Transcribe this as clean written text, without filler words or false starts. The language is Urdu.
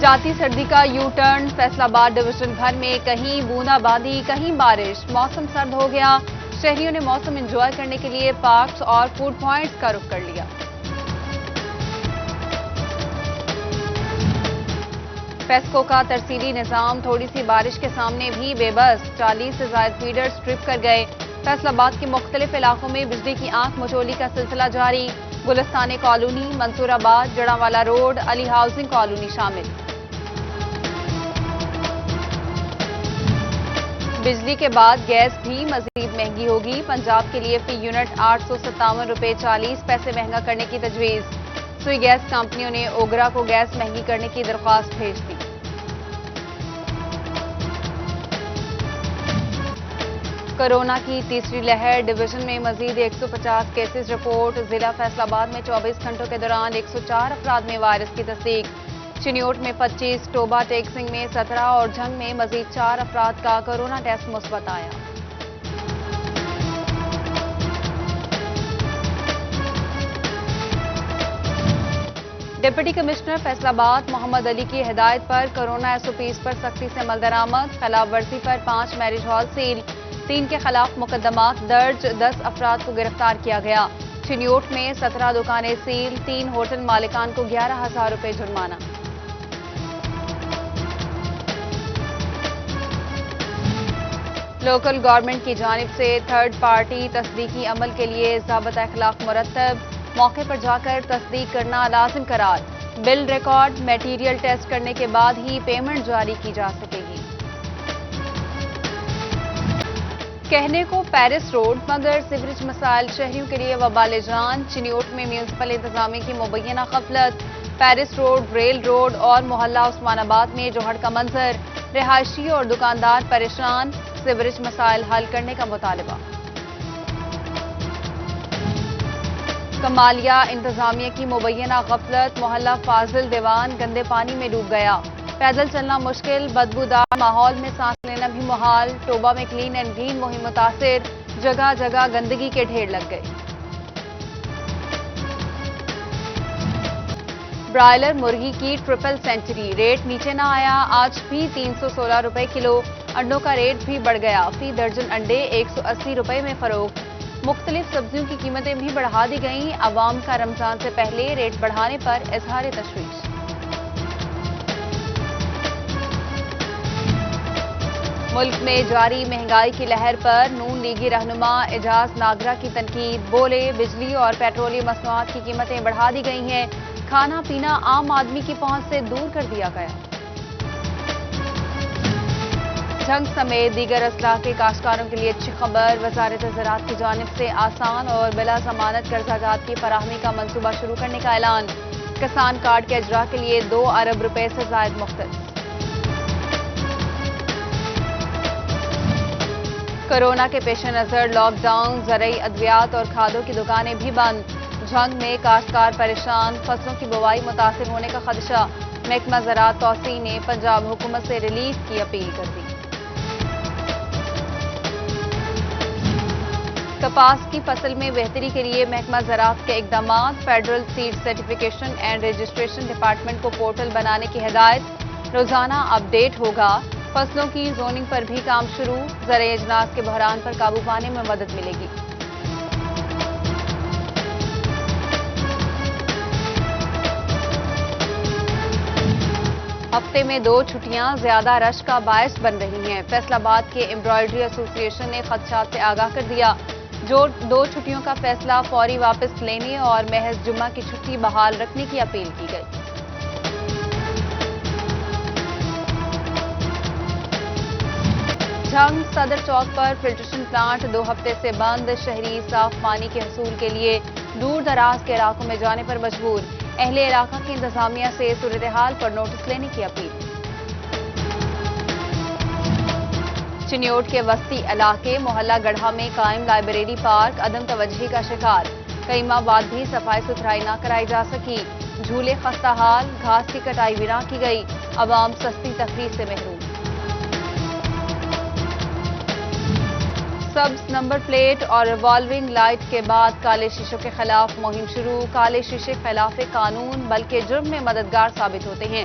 جاتی سردی کا یو ٹرن، فیصل آباد ڈویژن بھر میں کہیں بوندا باندی کہیں بارش، موسم سرد ہو گیا۔ شہریوں نے موسم انجوائے کرنے کے لیے پارکس اور فوڈ پوائنٹس کا رخ کر لیا۔ پیسکو کا ترسیلی نظام تھوڑی سی بارش کے سامنے بھی بے بس، 40 سے زائد فیڈرز ٹرپ کر گئے۔ فیصل آباد کے مختلف علاقوں میں بجلی کی آنکھ مچولی کا سلسلہ جاری، گلستانی کالونی، منصور آباد، جڑاوالا روڈ، علی ہاؤسنگ کالونی شامل۔ بجلی کے بعد گیس بھی مزید مہنگی ہوگی، پنجاب کے لیے فی یونٹ 857 روپے 40 پیسے مہنگا کرنے کی تجویز۔ سوئی گیس کمپنیوں نے اوگرا کو گیس مہنگی کرنے کی درخواست بھیج دی۔ کورونا کی تیسری لہر، ڈویژن میں مزید 150 کیسز رپورٹ۔ ضلع فیصل آباد میں 24 گھنٹوں کے دوران 104 افراد میں وائرس کی تصدیق۔ چنیوٹ میں 25، ٹوبہ ٹیک سنگھ میں 17 اور جھنگ میں مزید 4 افراد کا کورونا ٹیسٹ مثبت آیا۔ ڈپٹی کمشنر فیصل آباد محمد علی کی ہدایت پر کورونا ایس او پیز پر سختی سے عمل درآمد، خلاف ورزی پر 5 میرج ہال سیل، 3 کے خلاف مقدمات درج، 10 افراد کو گرفتار کیا گیا۔ چنیوٹ میں 17 دکانیں سیل، 3 ہوٹل مالکان کو 11,000 روپے جرمانہ۔ لوکل گورنمنٹ کی جانب سے تھرڈ پارٹی تصدیقی عمل کے لیے ضابطہ اخلاق مرتب، موقع پر جا کر تصدیق کرنا لازم قرار، بل ریکارڈ میٹیریل ٹیسٹ کرنے کے بعد ہی پیمنٹ جاری کی جا سکے گی۔ کہنے کو پیرس روڈ مگر سیوریج مسائل شہریوں کے لیے وبال جان، چنیوٹ میں میونسپل انتظامیہ کی مبینہ غفلت، پیرس روڈ، ریل روڈ اور محلہ عثمان آباد میں جوہر کا منظر، رہائشی اور دکاندار پریشان، سیوریج مسائل حل کرنے کا مطالبہ۔ کمالیہ انتظامیہ کی مبینہ غفلت، محلہ فاضل دیوان گندے پانی میں ڈوب گیا، پیدل چلنا مشکل، بدبودار ماحول میں سانس لینا بھی محال، ٹوبہ میں کلین اینڈ گرین مہم متاثر، جگہ جگہ گندگی کے ڈھیر لگ گئے۔ برائلر مرغی کی ٹرپل سینچری، ریٹ نیچے نہ آیا، آج بھی 316 روپے کلو، انڈوں کا ریٹ بھی بڑھ گیا، فی درجن انڈے 180 روپے میں فروخت۔ مختلف سبزیوں کی قیمتیں بھی بڑھا دی گئیں، عوام کا رمضان سے پہلے ریٹ بڑھانے پر اظہار تشویش۔ ملک میں جاری مہنگائی کی لہر پر نون لیگی رہنما اعجاز ناگرہ کی تنقید، بولے بجلی اور پیٹرولیم مصنوعات کی قیمتیں بڑھا دی گئی ہیں، کھانا پینا عام آدمی کی پہنچ سے دور کر دیا گیا۔ جھنگ سمیت دیگر اسلحہ کے کاشتکاروں کے لیے اچھی خبر، وزارت زراعت کی جانب سے آسان اور بلا ضمانت قرضہ جات کی فراہمی کا منصوبہ شروع کرنے کا اعلان، کسان کارڈ کے اجراء کے لیے 2 ارب روپے سے زائد مختص۔ کورونا کے پیش نظر لاک ڈاؤن، زرعی ادویات اور کھادوں کی دکانیں بھی بند، جھنگ میں کاشتکار پریشان، فصلوں کی بوائی متاثر ہونے کا خدشہ، محکمہ زراعت توسیع نے پنجاب حکومت سے ریلیف کی اپیل کر دی۔ کپاس کی فصل میں بہتری کے لیے محکمہ زراعت کے اقدامات، federal seed certification and registration department کو پورٹل بنانے کی ہدایت، روزانہ اپ ڈیٹ ہوگا، فصلوں کی زوننگ پر بھی کام شروع، زرعی اجناس کے بحران پر قابو پانے میں مدد ملے گی۔ ہفتے میں 2 چھٹیاں زیادہ رش کا باعث بن رہی ہیں، فیصل آباد کے امبرائڈری ایسوسی ایشن نے خدشات سے آگاہ کر دیا، جو 2 چھٹیوں کا فیصلہ فوری واپس لینے اور محض جمعہ کی چھٹی بحال رکھنے کی اپیل کی گئی۔ جھنگ صدر چوک پر فلٹریشن پلانٹ 2 ہفتے سے بند، شہری صاف پانی کے حصول کے لیے دور دراز کے علاقوں میں جانے پر مجبور، اہل علاقہ کی انتظامیہ سے صورتحال پر نوٹس لینے کی اپیل۔ چنیوٹ کے وسطی علاقے محلہ گڑھا میں قائم لائبریری پارک عدم توجہی کا شکار، کئی ماہ بعد بھی صفائی ستھرائی نہ کرائی جا سکی، جھولے خستہ حال، گھاس کی کٹائی بھی نہ کی گئی، عوام سستی تفریح سے محروم۔ سبز نمبر پلیٹ اور ریوالونگ لائٹ کے بعد کالے شیشوں کے خلاف مہم شروع، کالے شیشے خلاف قانون بلکہ جرم میں مددگار ثابت ہوتے ہیں،